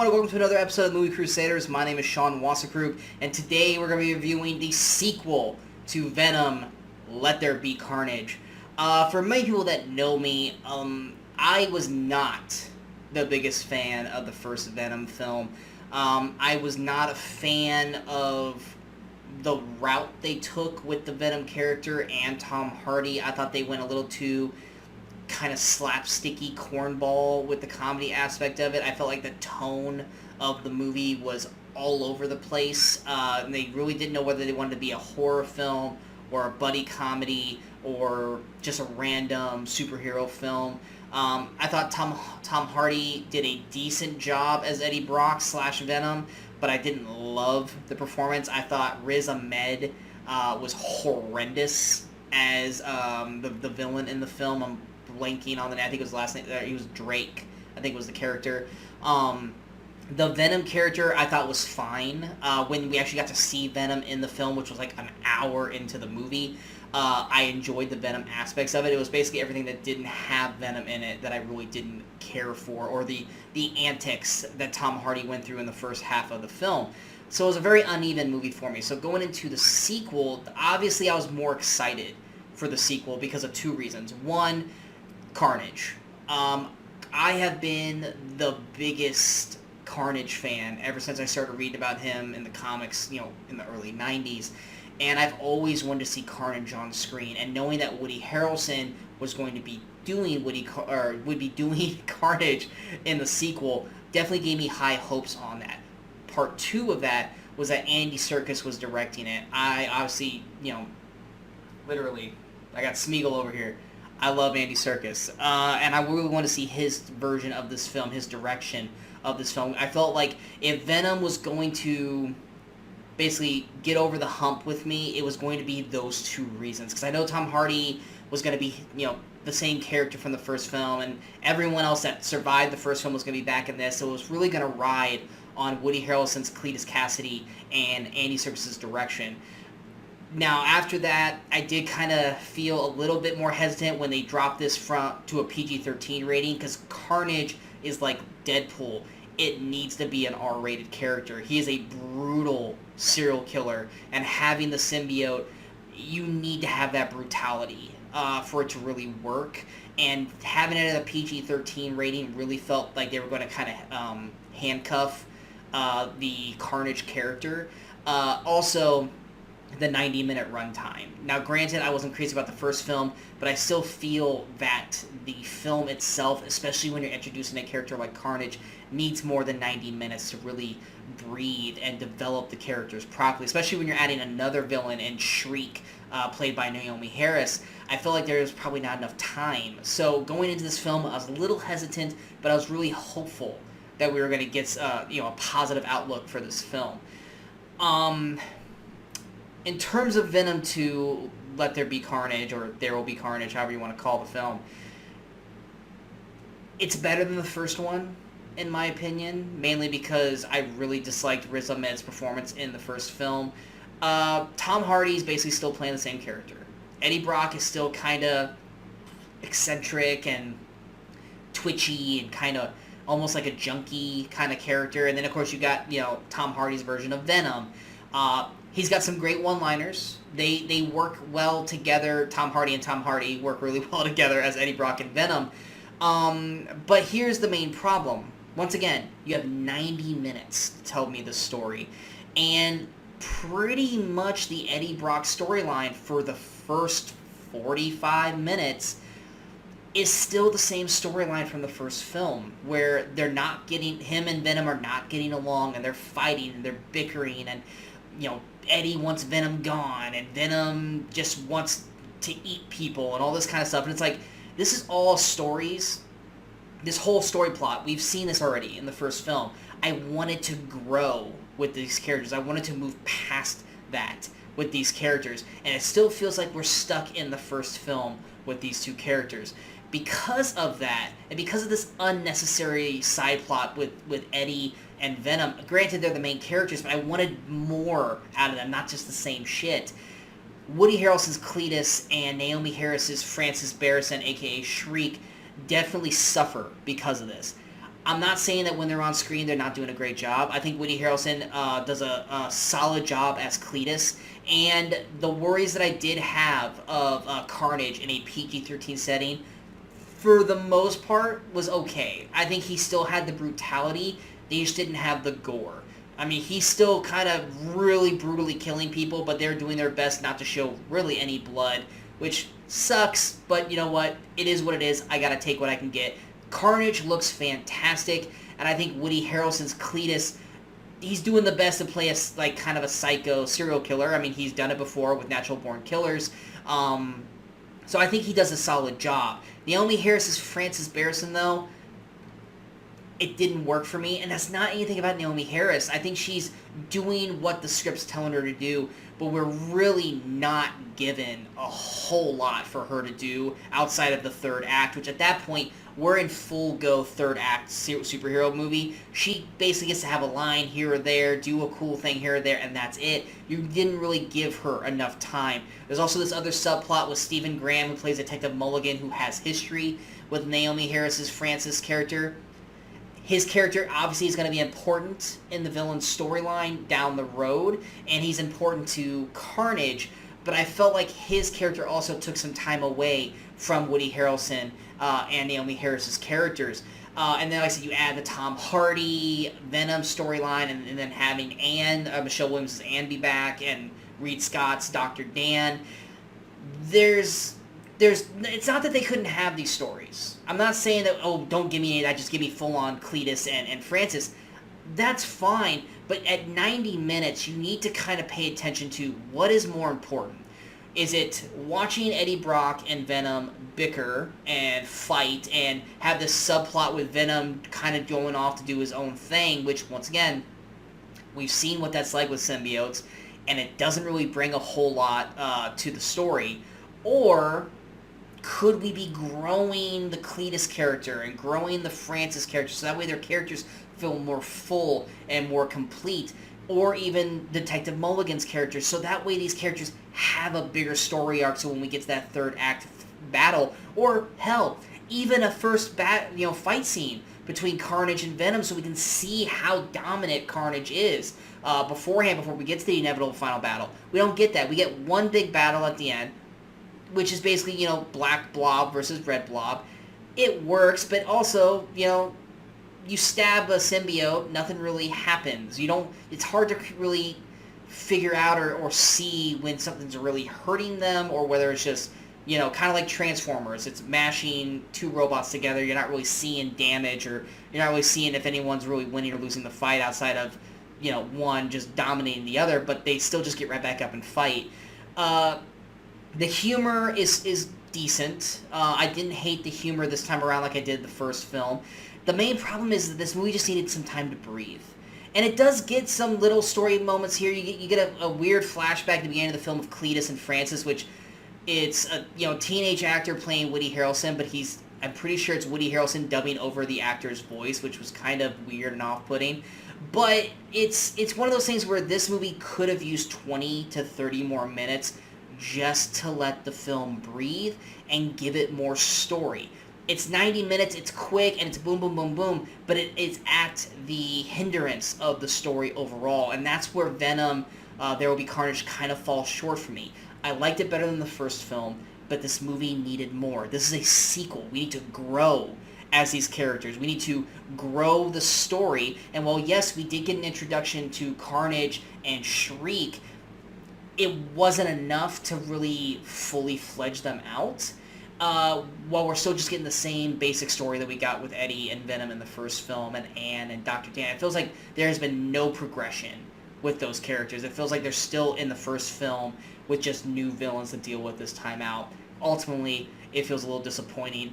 everyone, and welcome to another episode of Movie Crusaders. My name is Sean Wasserkrug, and today we're going to be reviewing the sequel to Venom, Let There Be Carnage. For many people that know me, I was not the biggest fan of the first Venom film. I was not a fan of the route they took with the Venom character and Tom Hardy. I thought they went a little too kind of slapsticky cornball with the comedy aspect of it. I felt like the tone of the movie was all over the place. And they really didn't know whether they wanted to be a horror film or a buddy comedy or just a random superhero film. I thought Tom Hardy did a decent job as Eddie Brock / Venom, but I didn't love the performance. I thought Riz Ahmed was horrendous as the villain in the film. I'm blanking on the name. I think it was last name. He was Drake, I think was the character. The Venom character I thought was fine. When we actually got to see Venom in the film, which was like an hour into the movie, I enjoyed the Venom aspects of it. It was basically everything that didn't have Venom in it that I really didn't care for, or the antics that Tom Hardy went through in the first half of the film. So it was a very uneven movie for me. So going into the sequel, obviously I was more excited for the sequel because of two reasons. One, Carnage. I have been the biggest Carnage fan ever since I started reading about him in the comics, in the early 90s. And I've always wanted to see Carnage on screen. And knowing that Woody Harrelson was going to be doing would be doing Carnage in the sequel definitely gave me high hopes on that. Part two of that was that Andy Serkis was directing it. I obviously, literally, I got Smeagol over here. I love Andy Serkis, and I really want to see his version of this film, his direction of this film. I felt like if Venom was going to basically get over the hump with me, it was going to be those two reasons. Because I know Tom Hardy was going to be, the same character from the first film, and everyone else that survived the first film was going to be back in this, so it was really going to ride on Woody Harrelson's Cletus Cassidy and Andy Serkis' direction. Now, after that, I did kind of feel a little bit more hesitant when they dropped this to a PG-13 rating, because Carnage is like Deadpool. It needs to be an R-rated character. He is a brutal serial killer, and having the symbiote, you need to have that brutality for it to really work. And having it at a PG-13 rating really felt like they were going to kind of handcuff the Carnage character. Also, the 90-minute runtime. Now, granted, I wasn't crazy about the first film, but I still feel that the film itself, especially when you're introducing a character like Carnage, needs more than 90 minutes to really breathe and develop the characters properly, especially when you're adding another villain in Shriek, played by Naomi Harris. I feel like there was probably not enough time. So going into this film, I was a little hesitant, but I was really hopeful that we were going to get a positive outlook for this film. In terms of Venom 2, Let There Be Carnage, or There Will Be Carnage, however you want to call the film, it's better than the first one, in my opinion, mainly because I really disliked Riz Ahmed's performance in the first film. Tom Hardy's basically still playing the same character. Eddie Brock is still kind of eccentric and twitchy and kind of almost like a junkie kind of character. And then, of course, you got, Tom Hardy's version of Venom. He's got some great one-liners. They work well together. Tom Hardy and Tom Hardy work really well together as Eddie Brock and Venom. But here's the main problem. Once again, you have 90 minutes to tell me the story. And pretty much the Eddie Brock storyline for the first 45 minutes is still the same storyline from the first film, where him and Venom are not getting along, and they're fighting, and they're bickering, and, Eddie wants Venom gone, and Venom just wants to eat people, and all this kind of stuff. And it's like, this is all stories. This whole story plot, we've seen this already in the first film. I wanted to grow with these characters. I wanted to move past that with these characters. And it still feels like we're stuck in the first film with these two characters. Because of that, and because of this unnecessary side plot with Eddie and Venom, granted they're the main characters, but I wanted more out of them, not just the same shit. Woody Harrelson's Cletus and Naomi Harris's Frances Barrison, aka Shriek, definitely suffer because of this. I'm not saying that when they're on screen they're not doing a great job. I think Woody Harrelson does a solid job as Cletus, and the worries that I did have of Carnage in a PG-13 setting, for the most part, was okay. I think he still had the brutality, they just didn't have the gore. I mean, he's still kind of really brutally killing people, but they're doing their best not to show really any blood, which sucks, but you know what? It is what it is. I gotta take what I can get. Carnage looks fantastic, and I think Woody Harrelson's Cletus, he's doing the best to play a, like, kind of a psycho serial killer. I mean, he's done it before with Natural Born Killers. So I think he does a solid job. Naomi Harris's Frances Barrison, though, it didn't work for me, and that's not anything about Naomi Harris. I think she's doing what the script's telling her to do, but we're really not given a whole lot for her to do outside of the third act, which at that point, we're in full go third act superhero movie. She basically gets to have a line here or there, do a cool thing here or there, and that's it. You didn't really give her enough time. There's also this other subplot with Stephen Graham, who plays Detective Mulligan, who has history with Naomi Harris's Francis character. His character obviously is going to be important in the villain's storyline down the road, and he's important to Carnage, but I felt like his character also took some time away from Woody Harrelson and Naomi Harris's characters. And then, like I said, you add the Tom Hardy, Venom storyline, and then having Michelle Williams' Anne be back, and Reed Scott's Dr. Dan. It's not that they couldn't have these stories. I'm not saying that, oh, don't give me any of that, just give me full-on Cletus and Francis. That's fine, but at 90 minutes, you need to kind of pay attention to what is more important. Is it watching Eddie Brock and Venom bicker and fight and have this subplot with Venom kind of going off to do his own thing, which, once again, we've seen what that's like with symbiotes, and it doesn't really bring a whole lot to the story? Or could we be growing the Cletus character and growing the Francis character so that way their characters feel more full and more complete? Or even Detective Mulligan's character, so that way these characters have a bigger story arc, so when we get to that third act battle, or hell, even a first fight scene between Carnage and Venom, so we can see how dominant Carnage is beforehand, before we get to the inevitable final battle. We don't get that. We get one big battle at the end, which is basically, Black Blob versus Red Blob. It works, but also, you stab a symbiote, nothing really happens. It's hard to really figure out or see when something's really hurting them, or whether it's just, kind of like Transformers. It's mashing two robots together. You're not really seeing damage, or you're not really seeing if anyone's really winning or losing the fight outside of, one just dominating the other, but they still just get right back up and fight. The humor is decent. I didn't hate the humor this time around like I did the first film. The main problem is that this movie just needed some time to breathe. And it does get some little story moments here. You get a weird flashback at the beginning of the film of Cletus and Francis, which it's a teenage actor playing Woody Harrelson, but I'm pretty sure it's Woody Harrelson dubbing over the actor's voice, which was kind of weird and off-putting. But it's one of those things where this movie could have used 20 to 30 more minutes just to let the film breathe and give it more story. It's 90 minutes, it's quick, and it's boom, boom, boom, boom, but it's at the hindrance of the story overall, and that's where Venom, There Will Be Carnage kind of falls short for me. I liked it better than the first film, but this movie needed more. This is a sequel. We need to grow as these characters. We need to grow the story, and while yes, we did get an introduction to Carnage and Shriek, it wasn't enough to really fully fledge them out. While we're still just getting the same basic story that we got with Eddie and Venom in the first film, and Anne and Dr. Dan. It feels like there has been no progression with those characters. It feels like they're still in the first film with just new villains to deal with this time out. Ultimately, it feels a little disappointing.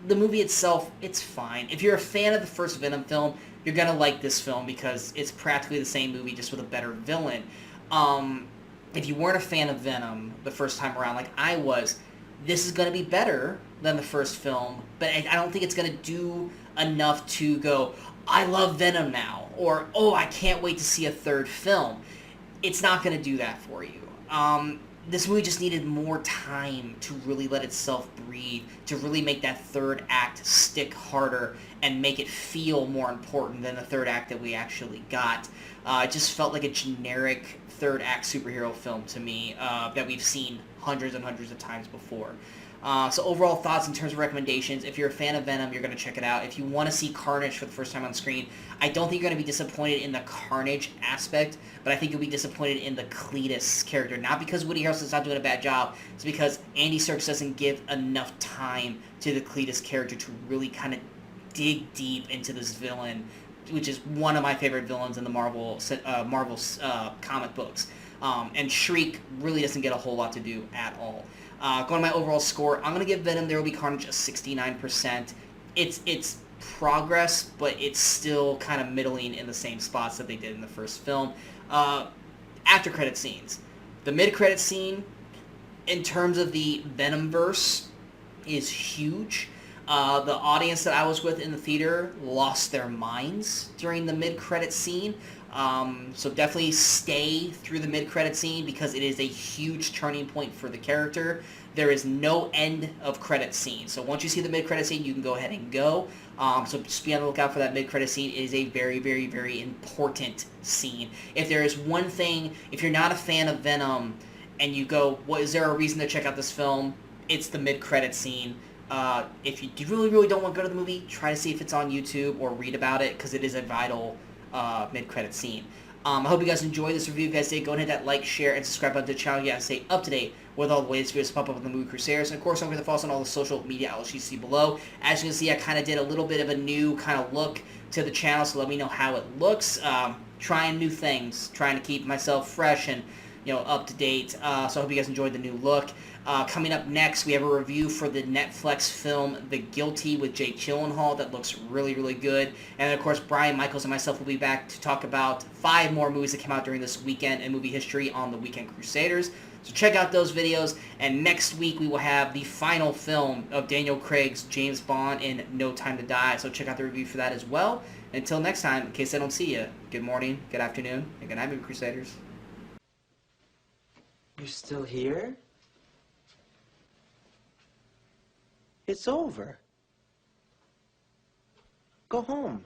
The movie itself, it's fine. If you're a fan of the first Venom film, you're going to like this film because it's practically the same movie just with a better villain. If you weren't a fan of Venom the first time around like I was, this is going to be better than the first film, but I don't think it's going to do enough to go, I love Venom now, or, oh, I can't wait to see a third film. It's not going to do that for you. this movie just needed more time to really let itself breathe, to really make that third act stick harder and make it feel more important than the third act that we actually got. It just felt like a generic third act superhero film to me that we've seen hundreds and hundreds of times before. So overall thoughts in terms of recommendations, if you're a fan of Venom, you're going to check it out. If you want to see Carnage for the first time on screen, I don't think you're going to be disappointed in the Carnage aspect, but I think you'll be disappointed in the Cletus character. Not because Woody Harrelson's not doing a bad job, it's because Andy Serkis doesn't give enough time to the Cletus character to really kind of dig deep into this villain, which is one of my favorite villains in the Marvel comic books. And Shriek really doesn't get a whole lot to do at all. Going to my overall score, I'm going to give Venom There Will Be Carnage a 69%. It's progress, but it's still kind of middling in the same spots that they did in the first film. After credit scenes. The mid-credit scene, in terms of the Venomverse, is huge. The audience that I was with in the theater lost their minds during the mid-credit scene. So definitely stay through the mid-credit scene because it is a huge turning point for the character. There is no end of credit scene. So once you see the mid-credit scene, you can go ahead and go. So just be on the lookout for that mid-credit scene. It is a very, very, very important scene. If there is one thing, if you're not a fan of Venom and you go, well, is there a reason to check out this film? It's the mid-credit scene. If you really, really don't want to go to the movie, try to see if it's on YouTube or read about it because it is a vital mid-credit scene. I hope you guys enjoyed this review. If you guys did, go ahead and hit that like, share, and subscribe button to the channel. You guys stay up to date with all the latest videos pop up on the Movie Crusaders. And of course, don't forget to follow us on all the social media outlets you see below. As you can see, I kind of did a little bit of a new kind of look to the channel, so let me know how it looks. Trying new things, trying to keep myself fresh and up to date. So I hope you guys enjoyed the new look. Coming up next, we have a review for the Netflix film The Guilty with Jake Gyllenhaal that looks really, really good. And then, of course, Brian Michaels and myself will be back to talk about 5 more movies that came out during this weekend in movie history on the Weekend Crusaders. So check out those videos. And next week, we will have the final film of Daniel Craig's James Bond in No Time to Die. So check out the review for that as well. Until next time, in case I don't see you, good morning, good afternoon, and good night, Movie Crusaders. You're still here? It's over. Go home.